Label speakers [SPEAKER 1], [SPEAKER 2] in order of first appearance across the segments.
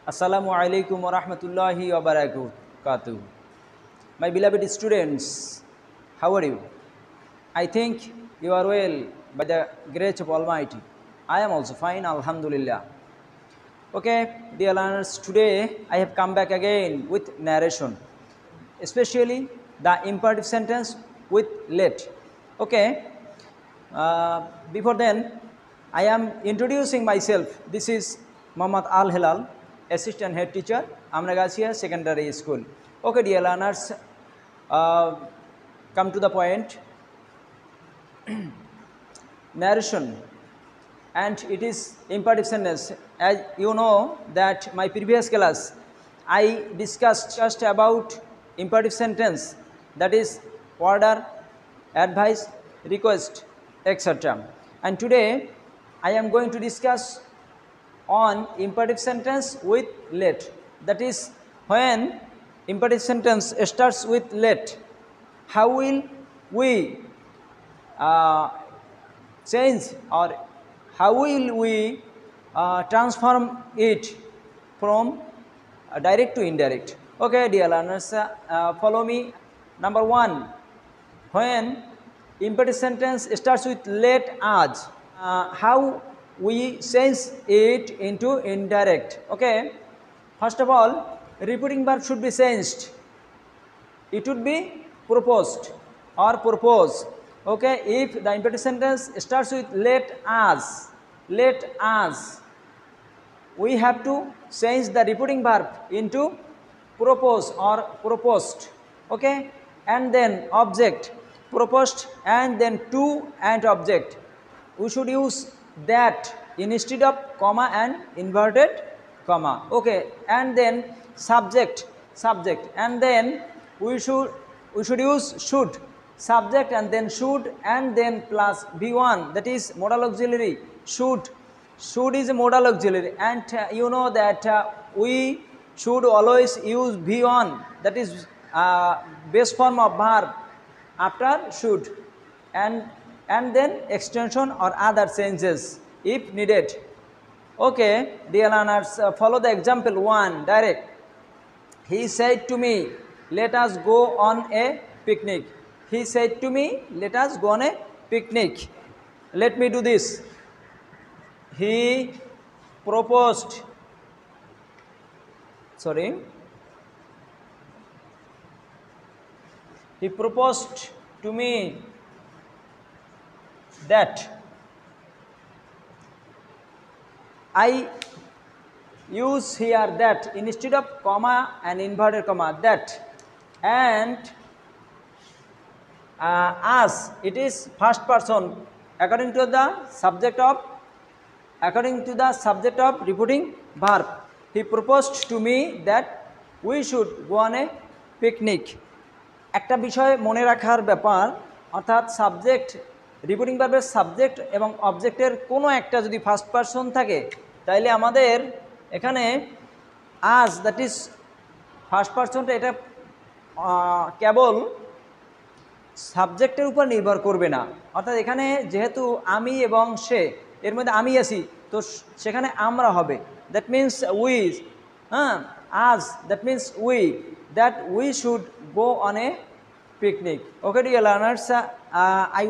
[SPEAKER 1] Assalamu alaikum wa rahmatullahi wa barakatuh. My beloved students, how are you? I think you are well by the grace of Almighty. I am also fine, Alhamdulillah. Okay, dear learners, today I have come back again with narration, especially the imperative sentence with let. Okay, before then, I am introducing myself. This is Muhammad Al Hilal, Assistant Head Teacher, Amragasia Secondary School. Okay, dear learners, come to the point. Narration, and it is imperative sentence. As you know that my previous class, I discussed just about imperative sentence, that is order, advice, request, etc. And today I am going to discuss on imperative sentence with let. That is, when imperative sentence starts with let, how will we change, or how will we transform it from direct to indirect? Okay, dear learners, follow me. Number one, when imperative sentence starts with let us, how we change it into indirect? Okay, first of all, repeating verb should be changed. It would be proposed or propose. Okay, if the imperative sentence starts with let us, we have to change the repeating verb into propose or proposed. Okay, and then object, proposed, and then to and object. We should use that instead of comma and inverted comma. Okay, and then subject, and then we should use should, subject and then plus V1, that is modal auxiliary. Should is a modal auxiliary, and you know that we should always use V1, that is base form of verb after should, and then extension or other changes if needed. Okay, dear learners, follow the example 1 direct. He said to me, let us go on a picnic. He said to me, let us go on a picnic. Let me do this. He proposed, he proposed to me that. I use here that instead of comma and inverted comma, that, and as it is first person according to the subject of repeating verb. He proposed to me that we should go on a picnic. একটা বিষয় মনে রাখার ব্যাপার, অর্থাৎ subject, repeating ভার্বের subject এবং অবজেক্টের কোনো একটা যদি ফার্স্ট পারসন থাকে, তাইলে আমাদের এখানে আজ, দ্যাট ইজ ফার্স্ট পারসনটা, এটা কেবল সাবজেক্টের উপর নির্ভর করবে না। অর্থাৎ এখানে যেহেতু আমি এবং সে, এর মধ্যে আমি আছি, তো সেখানে আমরা হবে, দ্যাট মিন্স উই, আজ, that means we, that we should go on a picnic. Okay, dear learners, I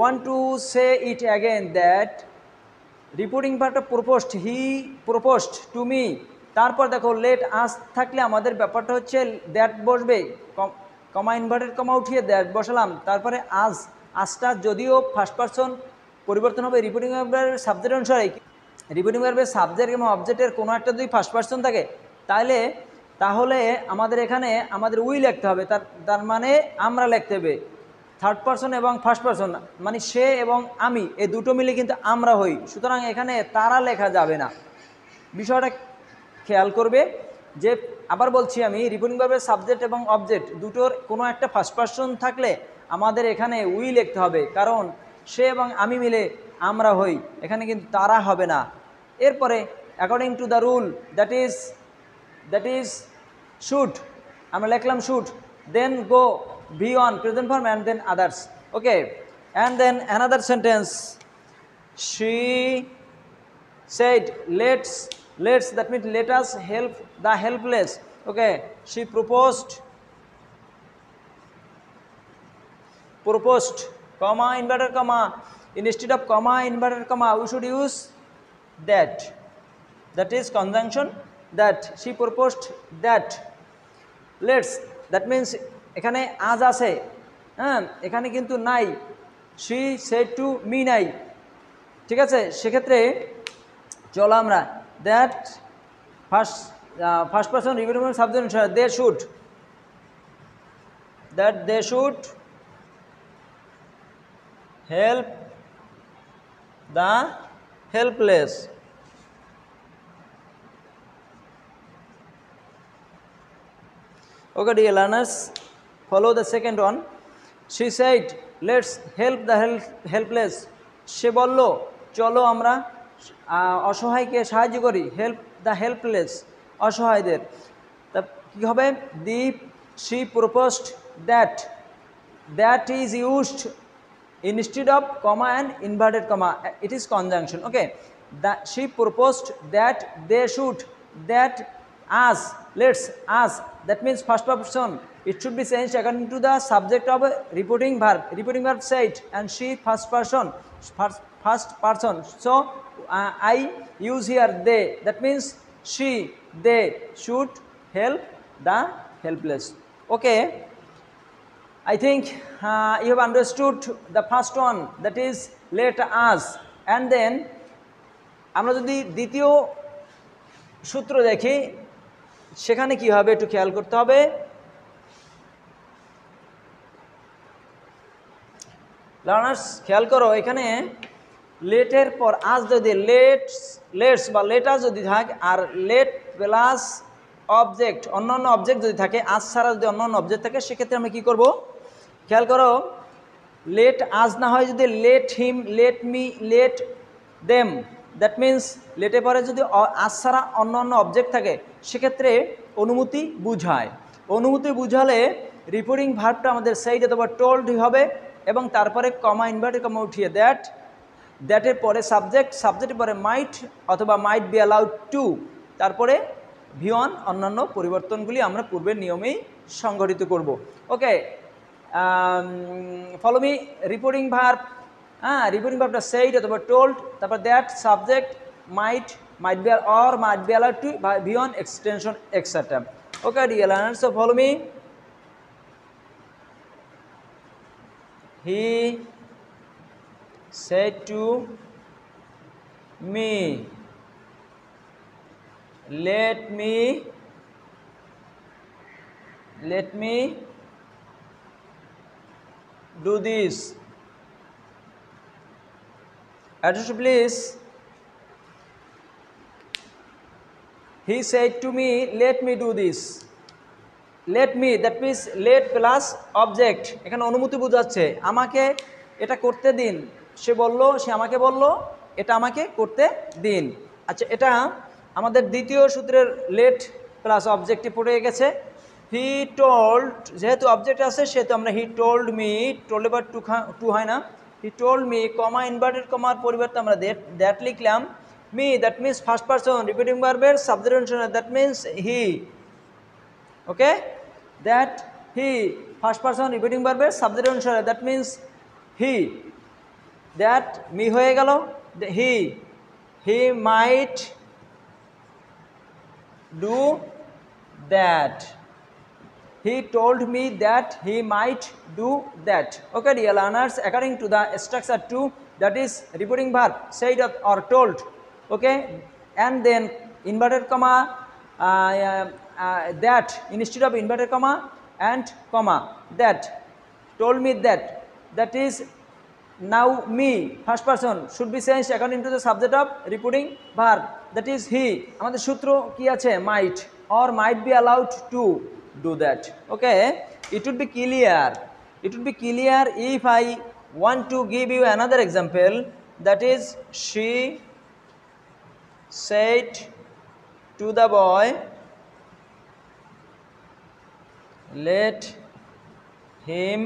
[SPEAKER 1] want to say it again that repeating part of proposed, he proposed to me, তারপর দেখো let us থাকলে আমাদের ব্যাপারটা হচ্ছে that বসবে, comma inverted comma উঠিয়ে that বসালাম, তারপরে আসটা যদিও ফার্স্ট পারসন পরিবর্তন হবে রিপিটিং ভার্বের সাবজেক্ট অনুসারে। রিপিটিং ভার্বের সাবজেক্ট এবং অবজেক্টের কোনো একটা যদি ফার্স্ট পারসন থাকে, তাহলে আমাদের এখানে আমাদের উই লিখতে হবে, তার মানে আমরা লিখতে হবে। থার্ড পারসন এবং ফার্স্ট পারসন মানে সে এবং আমি, এই দুটো মিলে কিন্তু আমরা হই, সুতরাং এখানে তারা লেখা যাবে না। বিষয়টা খেয়াল করবে যে, আবার বলছি আমি, রিপিটিং ভার্বের সাবজেক্ট এবং অবজেক্ট দুটোর কোনো একটা ফার্স্ট পারসন থাকলে আমাদের এখানে উই লিখতে হবে, কারণ সে এবং আমি মিলে আমরা হই, এখানে কিন্তু তারা হবে না। এরপরে according to the rule, that is should, আমরা লিখলাম should, then go beyond present form and then others. Okay, and then another sentence, she said let's Let's, that means let us help the helpless. Okay, she proposed, comma, inverted comma. Instead of comma, inverted comma, we should use that. That is conjunction, that. She proposed that. Let's, that means এখানে আজ আছে, হ্যাঁ, এখানে কিন্তু নাই। she said to me নাই, ঠিক আছে। সেক্ষেত্রে চলো আমরা that first person repeated subject they should, that they should help the helpless. Okay, dear learners, follow the second one. She said, let's help the helpless. সে বলল, চলো আমরা অসহায়কে সাহায্য করি। হেল্প দ্য হেল্পলেস, অসহায়দের। তা কী হবে? দি she proposed that. That is used instead of comma and inverted comma. It is conjunction. Okay, that she proposed that they should, that us, let's, us, that means first person. It should be changed according to the subject of a repeating verb. Repeating verb said, and she first person, first person. So I use here they, that means she, they should help the helpless. Okay, I think you have understood the first one, that is let us. And then আমরা যদি দ্বিতীয় সূত্র দেখি, সেখানে কি হবে একটু খেয়াল করতে হবে। লার্নার্স খেয়াল করো, এখানে লেটের পর আজ যদি লেটস বা লেটাস যদি থাকে, আর লেট প্লাস অবজেক্ট, অন্যান্য অবজেক্ট যদি থাকে, আজ ছাড়া যদি অন্যান্য অবজেক্ট থাকে, সেক্ষেত্রে আমরা কী করব? খেয়াল করো, লেট আজ না হয় যদি let him, let me, let them, that means লেটে পরে যদি আজ ছাড়া অন্য অন্য অবজেক্ট থাকে, সেক্ষেত্রে অনুমতি বুঝায়। অনুমতি বুঝালে রিপোর্টিং ভার্বটা আমাদের সেইড অথবা টোল্ড হবে, এবং তারপরে কমা, ইনভার্টেড কমা উঠিয়ে দ্যাট, দ্যাটের পরে সাবজেক্ট, সাবজেক্টের পরে মাইট অথবা মাইট বি অ্যালাউড টু, তারপরে ভিওয়ান, অন্যান্য পরিবর্তনগুলি আমরা পূর্বের নিয়মেই সংগঠিত করব। Okay, follow me. Reporting verb, হ্যাঁ, রিপোর্টিং ভার্বটা সেইড অথবা টোল্ড, তারপর that, subject, might, might be or might be allowed to, v one, extension, extra. Okay dear learners, so follow me. He said to me, let me do this. Attention please. He said to me, let me do this. Let me, that means let plus object, এখানে অনুমতি বোঝাচ্ছে, আমাকে এটা করতে দিন। সে বলল, সে আমাকে বলল, এটা আমাকে করতে দিন। আচ্ছা, এটা আমাদের দ্বিতীয় সূত্রের লেট প্লাস অবজেক্টে পড়ে গেছে। হি টোল্ড, যেহেতু অবজেক্ট আছে সেহেতু আমরা হি টোল্ড মি, টোল্ড এবার টু হয় না, he told me, comma, inverted কমার পরিবর্তে আমরা দ্যাট লিখলাম। Me, that means first person repeating ভার্বের subject, that means he. Okay, that he, first person repeating verb এর সাবজেক্ট অনুসারে, that means he, that me হয়ে গেল, he might do that, he told me that he might do that. Okay dear learners, according to the structure 2, that is repeating verb said or told. Okay, and then inverted comma, that instead of inverted comma and comma, that told me that, that is now me, first person should be changed according to the subject of repeating verb, that is he. আমাদের সূত্র কি আছে? might or might be allowed to do that. Okay, it would be clear, it would be clear if I want to give you another example, that is she said to the boy, let him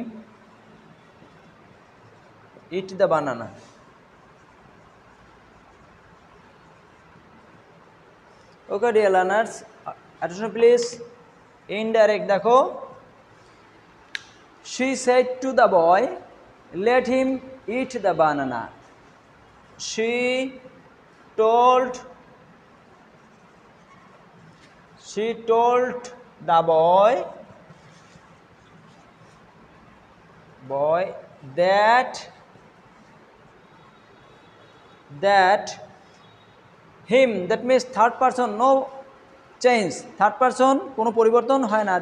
[SPEAKER 1] eat the banana. Okay, dear learners, attention please. Indirect देखो. She said to the boy, let him eat the banana. She told the boy that him, that means third person, no change, third person কোনো পরিবর্তন হয় না,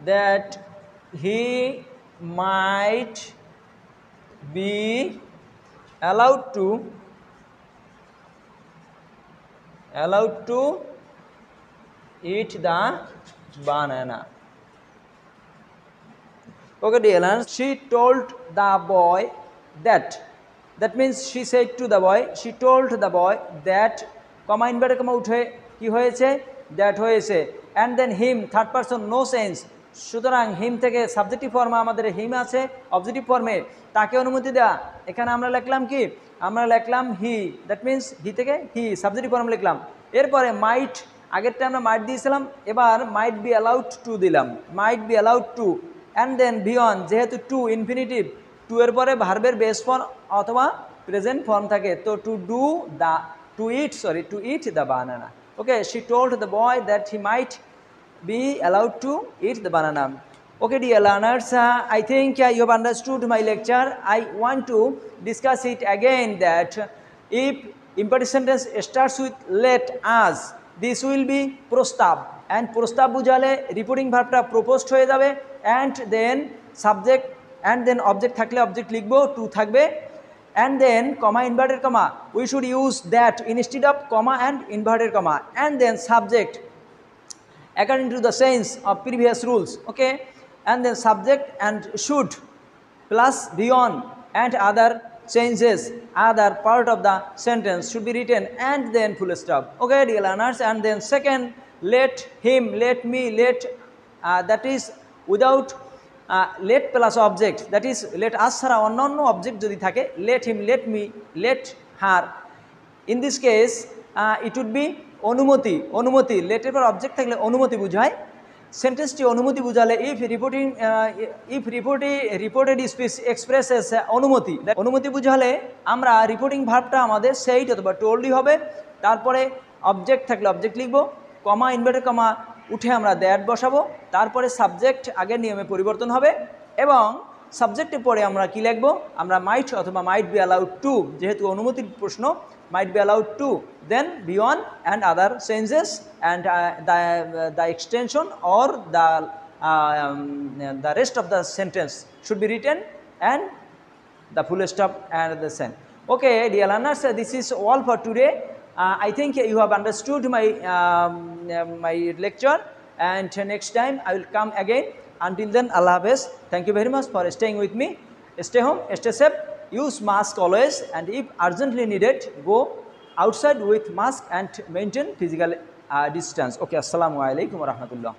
[SPEAKER 1] that he might be allowed to eat the banana. Okay, dear learners, she told the boy that means she said to the boy, she told the boy that, comma inverted comma উঠে কি হয়েছে, that হয়েছে, and then him, third person, no sense. সুতরাং হিম থেকে subjective ফর্মে আমাদের হিম আছে, objective ফর্মে তাকে অনুমতি দেওয়া। এখানে আমরা লিখলাম কি, আমরা লিখলাম হি, দ্যাট মিন্স হি থেকে হি সাবজেক্টিভ ফর্ম লিখলাম। এরপরে মাইট, আগেরটা আমরা মাইট দিয়েছিলাম, এবার মাইট বি অ্যালাউড টু দিলাম, might be allowed to, and then বিয়ন, যেহেতু টু ইনফিনিটিভ, টু এর পরে ভার্বের বেস ফর্ম অথবা প্রেজেন্ট ফর্ম থাকে, তো to eat the banana. Okay, she told the boy that he might be allowed to eat the banana. Okay, dear learners, I think you have understood my lecture. I want to discuss it again, that if imperative sentence starts with let us, this will be prostab, and prostab বুঝালে reporting ভার্বটা proposed হয়ে যাবে, and then subject and then object থাকলে object লিখবো, to থাকবে, and then comma inverted comma, we should use that instead of comma and inverted comma, and then subject according to the sense of previous rules. Okay, and then subject and should plus beyond and other changes, other part of the sentence should be written, and then full stop. Okay, dear learners, and then second, let him, let me, that is without let plus object, that is let us ছাড়া অন্যান্য object যদি থাকে, let him, let me, let her, in this case it would be অনুমতি, লেটের পর object থাকলে অনুমতি বুঝায়। সেন্টেন্সটি অনুমতি বুঝালে রিপোর্টেড স্পিচ এক্সপ্রেসেস অনুমতি বুঝালে আমরা রিপোর্টিং ভার্বটা আমাদের সেইট অথবা টোল্ডই হবে, তারপরে অবজেক্ট থাকলে অবজেক্ট লিখবো, কমা ইনভার্টেড কমা উঠে আমরা দ্যাট বসাবো, তারপরে সাবজেক্ট আগের নিয়মে পরিবর্তন হবে, এবং সাবজেক্টের পরে আমরা কি লিখবো, আমরা মাইট অথবা মাইট বি অ্যালাউড টু, যেহেতু অনুমতির প্রশ্ন, might be allowed to, then beyond and other changes, and the extension or the rest of the sentence should be written, and the full stop and the send. Okay, dear learners, this is all for today. I think you have understood my lecture, and next time I will come again. Until then, Allah Hafiz. Thank you very much for staying with me. Stay home, stay safe. Use mask always, and if urgently needed, go outside with mask and maintain physical distance. Okay, assalamu alaikum wa rahmatullah.